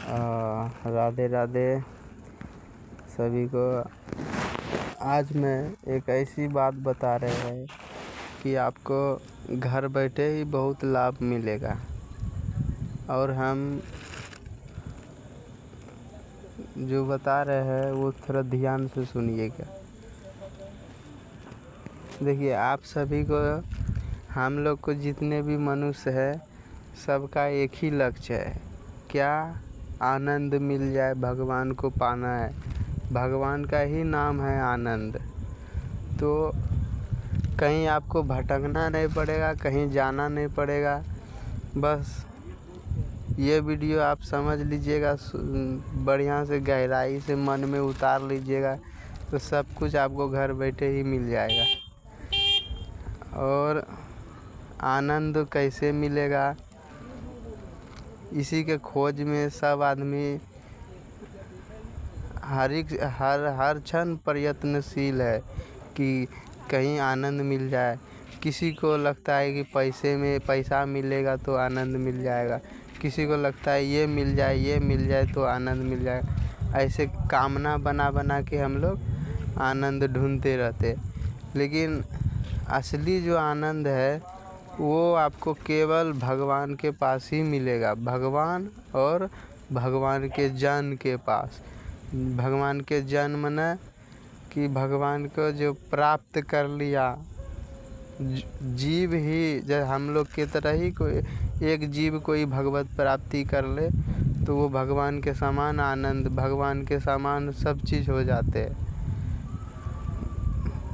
राधे राधे सभी को। आज मैं एक ऐसी बात बता रहे हैं कि आपको घर बैठे ही बहुत लाभ मिलेगा, और हम जो बता रहे हैं वो थोड़ा ध्यान से सुनिएगा। देखिए, आप सभी को, हम लोग को, जितने भी मनुष्य है, सबका एक ही लक्ष्य है, क्या? आनंद मिल जाए, भगवान को पाना है। भगवान का ही नाम है आनंद। तो कहीं आपको भटकना नहीं पड़ेगा, कहीं जाना नहीं पड़ेगा। बस ये वीडियो आप समझ लीजिएगा, बढ़िया से गहराई से मन में उतार लीजिएगा, तो सब कुछ आपको घर बैठे ही मिल जाएगा। और आनंद कैसे मिलेगा, इसी के खोज में सब आदमी हर क्षण प्रयत्नशील है कि कहीं आनंद मिल जाए। किसी को लगता है कि पैसा मिलेगा तो आनंद मिल जाएगा, किसी को लगता है ये मिल जाए तो आनंद मिल जाएगा। ऐसे कामना बना के हम लोग आनंद ढूंढते रहते, लेकिन असली जो आनंद है वो आपको केवल भगवान के पास ही मिलेगा। भगवान और भगवान के जन के पास। भगवान के जन माने कि भगवान को जो प्राप्त कर लिया, जीव ही जब हम लोग की तरह ही कोई एक जीव कोई भगवत प्राप्ति कर ले तो वो भगवान के समान आनंद, भगवान के समान सब चीज़ हो जाते हैं।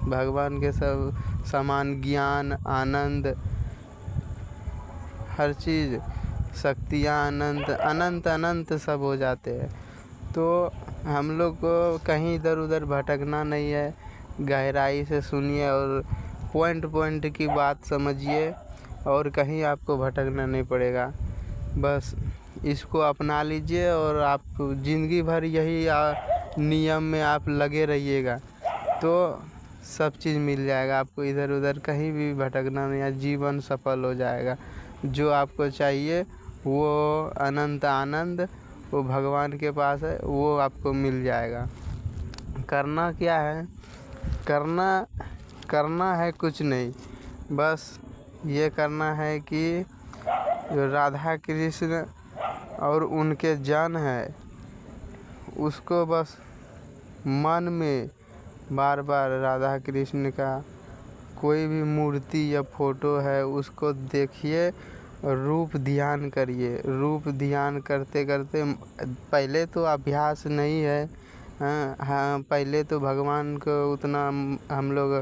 भगवान के सब समान ज्ञान, आनंद, हर चीज़, शक्तियाँ, अनंत सब हो जाते हैं। तो हम लोग को कहीं इधर उधर भटकना नहीं है। गहराई से सुनिए और पॉइंट की बात समझिए, और कहीं आपको भटकना नहीं पड़ेगा। बस इसको अपना लीजिए और आप ज़िंदगी भर यही नियम में आप लगे रहिएगा, तो सब चीज़ मिल जाएगा आपको। इधर उधर कहीं भी भटकना नहीं है, जीवन सफल हो जाएगा। जो आपको चाहिए वो अनंत आनंद वो भगवान के पास है, वो आपको मिल जाएगा। करना क्या है? करना है कुछ नहीं, बस ये करना है कि जो राधा कृष्ण और उनके जन है उसको बस मन में बार बार राधा कृष्ण का कोई भी मूर्ति या फोटो है उसको देखिए, रूप ध्यान करिए। रूप ध्यान करते करते, पहले तो अभ्यास नहीं है, हाँ पहले तो भगवान को उतना हम लोग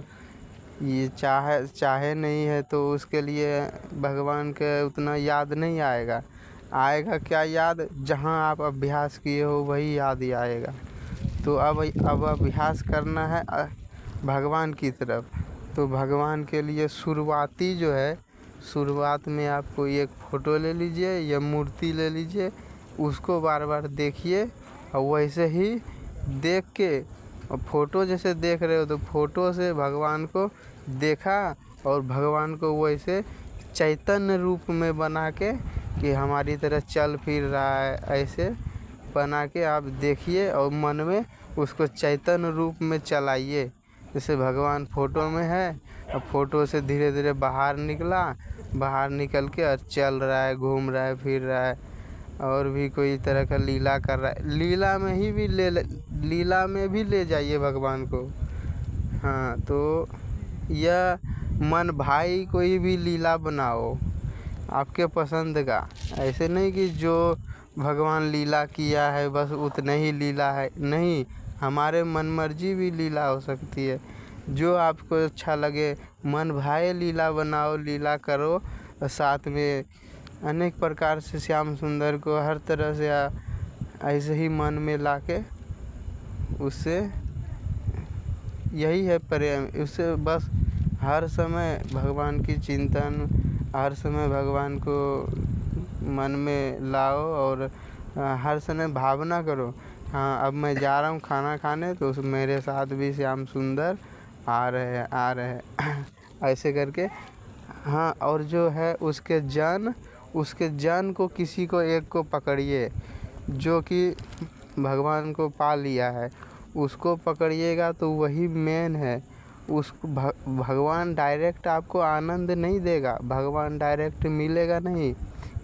ये चाहे नहीं है, तो उसके लिए भगवान के उतना याद नहीं आएगा। क्या याद? जहाँ आप अभ्यास किए हो वही याद ही आएगा। तो अब अभ्यास करना है भगवान की तरफ। तो भगवान के लिए शुरुआती जो है, शुरुआत में आपको एक फ़ोटो ले लीजिए या मूर्ति ले लीजिए, उसको बार बार देखिए, और वैसे ही देख के, और फ़ोटो जैसे देख रहे हो तो फ़ोटो से भगवान को देखा, और भगवान को वैसे चैतन्य रूप में बना के कि हमारी तरह चल फिर रहा है, ऐसे बना के आप देखिए और मन में उसको चैतन्य रूप में चलाइए। जैसे भगवान फ़ोटो में है, अब फ़ोटो से धीरे धीरे बाहर निकल के और चल रहा है, घूम रहा है, फिर रहा है, और भी कोई तरह का लीला कर रहा है। लीला में भी ले जाइए भगवान को। हाँ, तो यह मन भाई कोई भी लीला बनाओ आपके पसंद का। ऐसे नहीं कि जो भगवान लीला किया है बस उतना ही लीला है, नहीं, हमारे मन मर्जी भी लीला हो सकती है। जो आपको अच्छा लगे मन भाए लीला बनाओ, लीला करो, और साथ में अनेक प्रकार से श्याम सुंदर को हर तरह से ऐसे ही मन में लाके उससे, यही है प्रेम। उससे बस हर समय भगवान की चिंतन, हर समय भगवान को मन में लाओ, और हर समय भावना करो, हाँ अब मैं जा रहा हूँ खाना खाने, तो मेरे साथ भी श्याम सुंदर आ रहे हैं ऐसे करके। हाँ, और जो है उसके जन को, किसी को एक को पकड़िए, जो कि भगवान को पा लिया है उसको पकड़िएगा तो वही मेन है। उस भगवान डायरेक्ट आपको आनंद नहीं देगा, भगवान डायरेक्ट मिलेगा नहीं।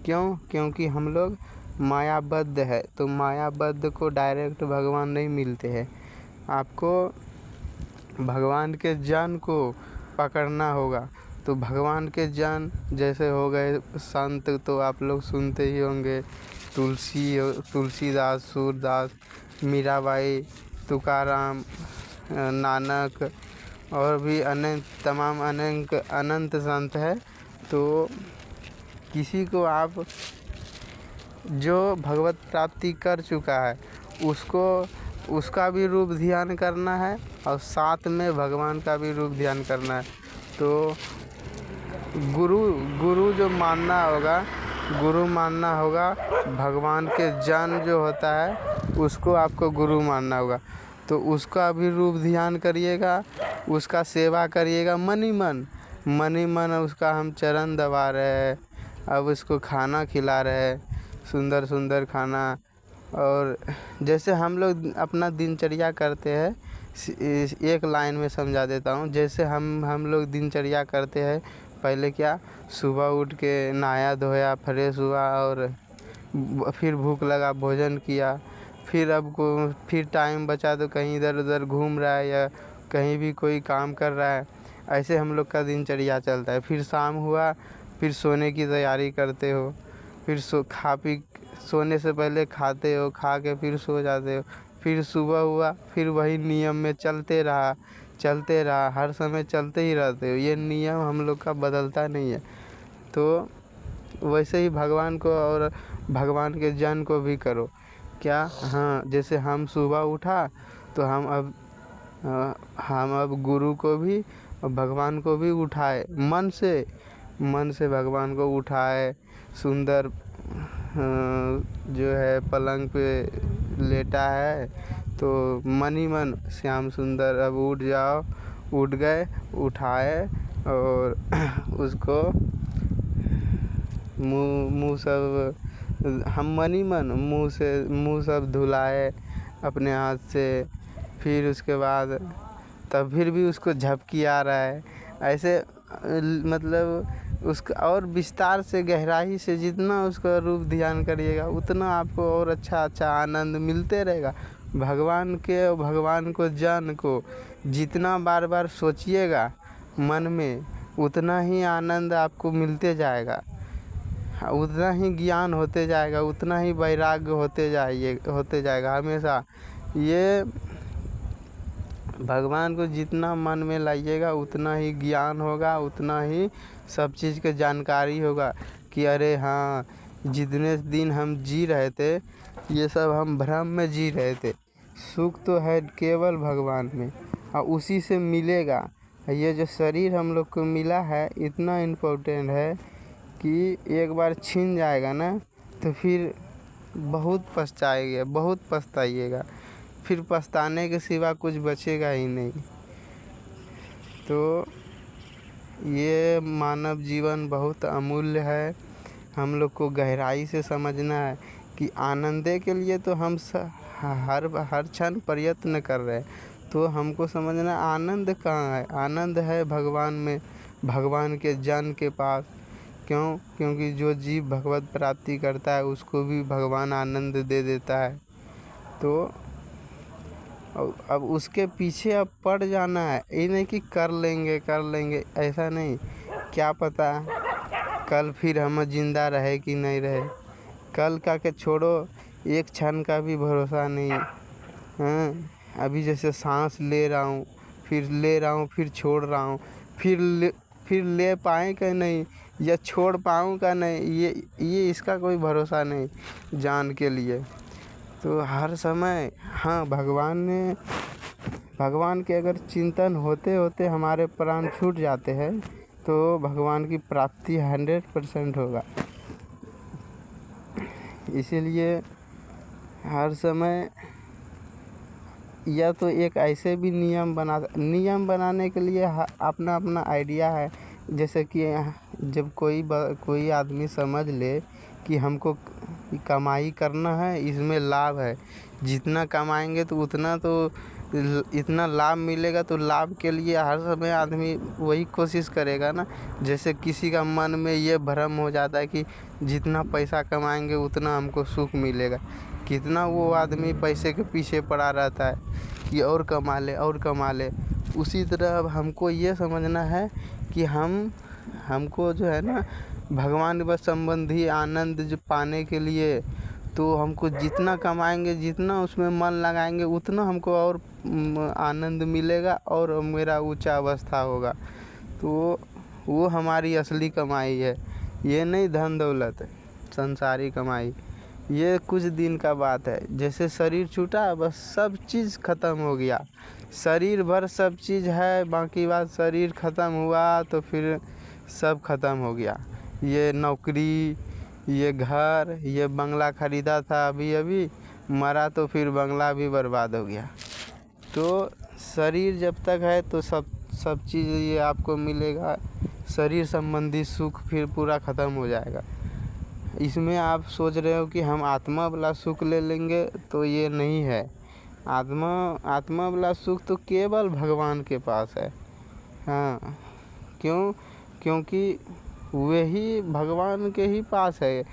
क्यों? क्योंकि हम लोग मायाबद्ध है, तो मायाबद्ध को डायरेक्ट भगवान नहीं मिलते हैं। आपको भगवान के जन को पकड़ना होगा। तो भगवान के जन जैसे हो गए संत, तो आप लोग सुनते ही होंगे, तुलसीदास, सूरदास, मीराबाई, तुकाराम, नानक और भी अनंत संत है। तो किसी को आप जो भगवत प्राप्ति कर चुका है उसका भी रूप ध्यान करना है और साथ में भगवान का भी रूप ध्यान करना है। तो गुरु जो मानना होगा, भगवान के जन जो होता है उसको आपको गुरु मानना होगा। तो उसका भी रूप ध्यान करिएगा, उसका सेवा करिएगा मन ही मन उसका हम चरण दबा रहे हैं, अब उसको खाना खिला रहे हैं, सुंदर खाना। और जैसे हम लोग अपना दिनचर्या करते हैं, एक लाइन में समझा देता हूँ। जैसे हम लोग दिनचर्या करते हैं, पहले क्या, सुबह उठ के नहाया धोया, फ्रेश हुआ और फिर भूख लगा, भोजन किया, फिर टाइम बचा तो कहीं इधर उधर घूम रहा है या कहीं भी कोई काम कर रहा है। ऐसे हम लोग का दिनचर्या चलता है। फिर शाम हुआ, फिर सोने की तैयारी करते हो, फिर सोने से पहले खाते हो, खा के फिर सो जाते हो। फिर सुबह हुआ, फिर वही नियम में चलते रहा, हर समय चलते ही रहते हो। ये नियम हम लोग का बदलता नहीं है। तो वैसे ही भगवान को और भगवान के जन को भी करो। क्या? हाँ, जैसे हम सुबह उठा तो हम अब गुरु को भी और भगवान को भी उठाए, मन से भगवान को उठाए। सुंदर जो है पलंग पे लेटा है तो मन ही मन श्याम सुंदर अब उठ जाओ, उठ गए, उठाए और उसको मुँह सब हम मन ही मन मुँह सब धुलाए अपने हाथ से। फिर उसके बाद तब फिर भी उसको झपकी आ रहा है। ऐसे मतलब उसका और विस्तार से गहराई से जितना उसका रूप ध्यान करिएगा उतना आपको और अच्छा आनंद मिलते रहेगा। भगवान को जन को जितना बार सोचिएगा मन में, उतना ही आनंद आपको मिलते जाएगा, उतना ही ज्ञान होते जाएगा, उतना ही वैराग्य होते जाएगा। हमेशा ये भगवान को जितना मन में लाइएगा उतना ही ज्ञान होगा, उतना ही सब चीज़ की जानकारी होगा कि अरे हाँ, जितने दिन हम जी रहे थे ये सब हम भ्रम में जी रहे थे। सुख तो है केवल भगवान में और उसी से मिलेगा। ये जो शरीर हम लोग को मिला है इतना इम्पोर्टेंट है कि एक बार छीन जाएगा ना तो फिर बहुत पछताइएगा, फिर पछताने के सिवा कुछ बचेगा ही नहीं। तो ये मानव जीवन बहुत अमूल्य है। हम लोग को गहराई से समझना है कि आनंदे के लिए तो हम हर क्षण प्रयत्न कर रहे हैं। तो हमको समझना आनंद कहाँ है? आनंद है भगवान में, भगवान के जन के पास। क्यों? क्योंकि जो जीव भगवत प्राप्ति करता है उसको भी भगवान आनंद दे देता है। तो अब उसके पीछे अब पड़ जाना है। ये नहीं कि कर लेंगे, ऐसा नहीं। क्या पता कल फिर हम जिंदा रहे कि नहीं रहे, कल का के छोड़ो, एक क्षण का भी भरोसा नहीं। हाँ, अभी जैसे सांस ले रहा हूँ, फिर छोड़ रहा हूँ, फिर ले पाए कि नहीं या छोड़ पाऊँ का नहीं, ये इसका कोई भरोसा नहीं जान के लिए। तो हर समय हाँ, भगवान के अगर चिंतन होते होते हमारे प्राण छूट जाते हैं तो भगवान की प्राप्ति 100% होगा। इसीलिए हर समय या तो एक ऐसे भी नियम बनाने के लिए अपना आइडिया है। जैसे कि जब कोई आदमी समझ ले कि हमको कमाई करना है, इसमें लाभ है। जितना कमाएंगे तो इतना लाभ मिलेगा, तो लाभ के लिए हर समय आदमी वही कोशिश करेगा ना। जैसे किसी का मन में ये भ्रम हो जाता है कि जितना पैसा कमाएंगे उतना हमको सुख मिलेगा, कितना वो आदमी पैसे के पीछे पड़ा रहता है कि और कमा ले और कमा ले। उसी तरह अब हमको ये समझना है कि हमको जो है ना भगवान व संबंधी आनंद जो पाने के लिए, तो हमको जितना कमाएंगे, जितना उसमें मन लगाएंगे, उतना हमको और आनंद मिलेगा और मेरा ऊंचा अवस्था होगा। तो वो हमारी असली कमाई है, ये नहीं धन दौलत संसारी कमाई। ये कुछ दिन का बात है। जैसे शरीर छूटा बस सब चीज़ ख़त्म हो गया, शरीर भर सब चीज़ है, बाकी बात शरीर ख़त्म हुआ तो फिर सब ख़त्म हो गया। ये नौकरी, ये घर, ये बंगला ख़रीदा था अभी अभी, मरा तो फिर बंगला भी बर्बाद हो गया। तो शरीर जब तक है तो सब चीज़ ये आपको मिलेगा, शरीर संबंधी सुख फिर पूरा ख़त्म हो जाएगा। इसमें आप सोच रहे हो कि हम आत्मा वाला सुख ले लेंगे, तो ये नहीं है। आत्मा वाला सुख तो केवल भगवान के पास है। हाँ, क्योंकि वही भगवान के ही पास है।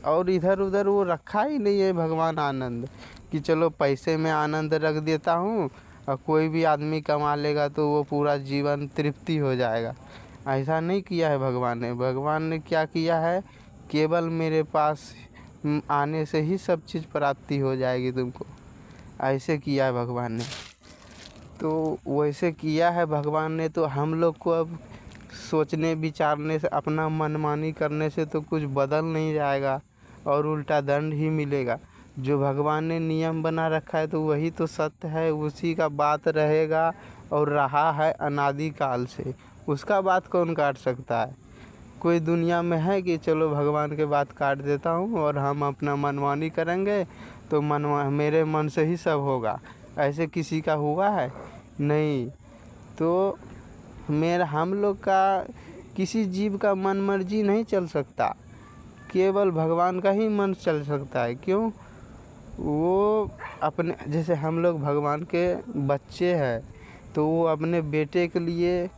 और इधर उधर वो रखा ही नहीं है भगवान आनंद कि चलो पैसे में आनंद रख देता हूँ और कोई भी आदमी कमा लेगा तो वो पूरा जीवन तृप्ति हो जाएगा। ऐसा नहीं किया है भगवान ने क्या किया है, केवल मेरे पास आने से ही सब चीज़ प्राप्ति हो जाएगी तुमको, ऐसे किया है भगवान ने। तो वैसे किया है भगवान ने, तो हम लोग को अब सोचने विचारने से, अपना मनमानी करने से तो कुछ बदल नहीं जाएगा और उल्टा दंड ही मिलेगा। जो भगवान ने नियम बना रखा है तो वही तो सत्य है, उसी का बात रहेगा और रहा है अनादि काल से। उसका बात कौन काट सकता है? कोई दुनिया में है कि चलो भगवान के बात काट देता हूँ और हम अपना मनमानी करेंगे तो मेरे मन से ही सब होगा, ऐसे किसी का हुआ है? नहीं। तो हम लोग का किसी जीव का मन मर्जी नहीं चल सकता, केवल भगवान का ही मन चल सकता है। क्यों? वो अपने, जैसे हम लोग भगवान के बच्चे हैं तो वो अपने बेटे के लिए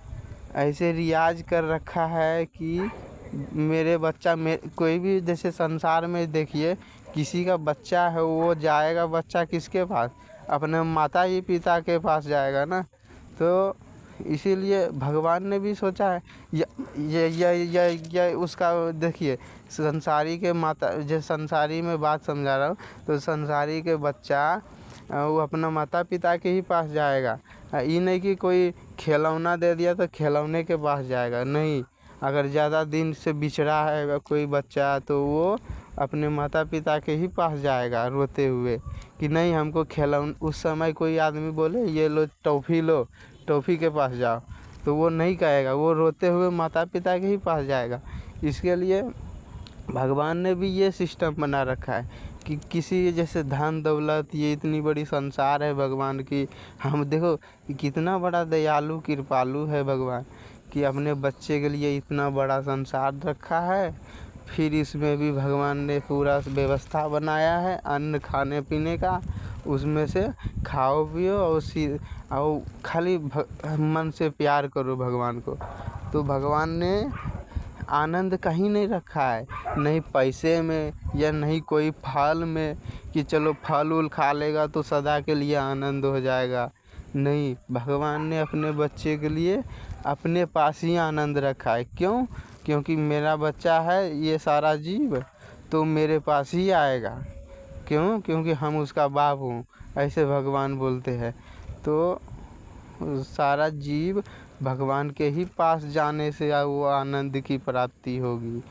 ऐसे रियाज कर रखा है कि मेरे बच्चा कोई भी, जैसे संसार में देखिए किसी का बच्चा है, वो जाएगा बच्चा किसके पास? अपने माता ही पिता के पास जाएगा ना। तो इसीलिए भगवान ने भी सोचा है ये उसका, देखिए संसारी के माता, जो संसारी में बात समझा रहा हूँ, तो संसारी के बच्चा वो अपना माता पिता के ही पास जाएगा। ये नहीं कि कोई खिलौना दे दिया तो खिलौने के पास जाएगा, नहीं। अगर ज़्यादा दिन से बिछड़ा है कोई बच्चा तो वो अपने माता पिता के ही पास जाएगा रोते हुए कि नहीं हमको खिलौना। उस समय कोई आदमी बोले ये लो टॉफ़ी लो, टॉफ़ी के पास जाओ, तो वो नहीं कहेगा, वो रोते हुए माता पिता के ही पास जाएगा। इसके लिए भगवान ने भी ये सिस्टम बना रखा है कि किसी, जैसे धन दौलत, ये इतनी बड़ी संसार है भगवान की, हम देखो कितना बड़ा दयालु कृपालु है भगवान कि अपने बच्चे के लिए इतना बड़ा संसार रखा है। फिर इसमें भी भगवान ने पूरा व्यवस्था बनाया है अन्न खाने पीने का, उसमें से खाओ पियो और खाली मन से प्यार करो भगवान को। तो भगवान ने आनंद कहीं नहीं रखा है, नहीं पैसे में या नहीं कोई फल में कि चलो फल उल खा लेगा तो सदा के लिए आनंद हो जाएगा। नहीं, भगवान ने अपने बच्चे के लिए अपने पास ही आनंद रखा है। क्यों? क्योंकि मेरा बच्चा है ये सारा जीव, तो मेरे पास ही आएगा। क्यों? क्योंकि हम उसका बाप हूँ, ऐसे भगवान बोलते हैं। तो सारा जीव भगवान के ही पास जाने से वो आनंद की प्राप्ति होगी।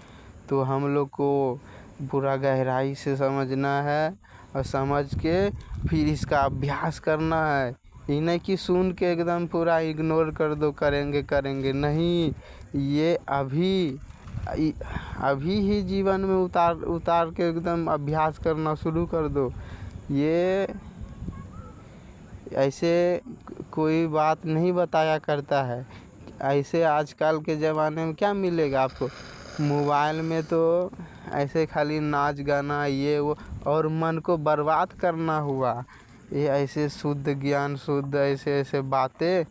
तो हम लोग को पूरा गहराई से समझना है और समझ के फिर इसका अभ्यास करना है। ये नहीं कि सुन के एकदम पूरा इग्नोर कर दो, करेंगे नहीं। ये अभी ही जीवन में उतार के एकदम अभ्यास करना शुरू कर दो। ये ऐसे कोई बात नहीं बताया करता है। ऐसे आजकल के ज़माने में क्या मिलेगा आपको? मोबाइल में तो ऐसे खाली नाच गाना ये वो और मन को बर्बाद करना हुआ। ये ऐसे शुद्ध ज्ञान, शुद्ध ऐसे ऐसे बातें,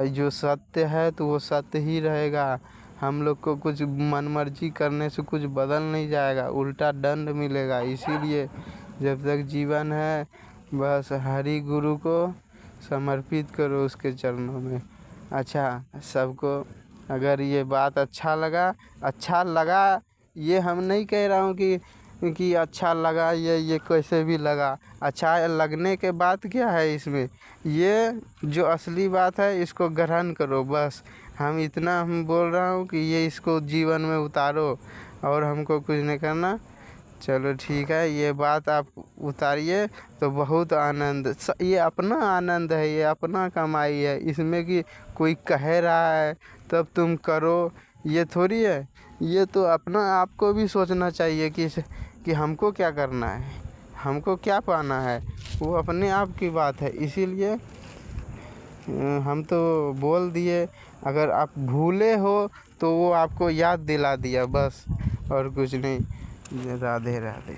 जो सत्य है तो वो सत्य ही रहेगा। हम लोग को कुछ मनमर्जी करने से कुछ बदल नहीं जाएगा, उल्टा दंड मिलेगा। इसीलिए जब तक जीवन है बस हरि गुरु को समर्पित करो उसके चरणों में। अच्छा, सबको अगर ये बात अच्छा लगा, ये हम नहीं कह रहा हूँ कि अच्छा लगा, ये कैसे भी लगा। अच्छा लगने के बाद क्या है इसमें, ये जो असली बात है इसको ग्रहण करो। बस हम बोल रहा हूँ कि ये इसको जीवन में उतारो और हमको कुछ नहीं करना। चलो ठीक है, ये बात आप उतारिए तो बहुत आनंद, ये अपना आनंद है, ये अपना कमाई है। इसमें कि कोई कह रहा है तब तुम करो, ये थोड़ी है। ये तो अपना आपको भी सोचना चाहिए कि हमको क्या करना है, हमको क्या पाना है, वो अपने आप की बात है। इसीलिए हम तो बोल दिए, अगर आप भूले हो तो वो आपको याद दिला दिया बस, और कुछ नहीं। राधे राधे।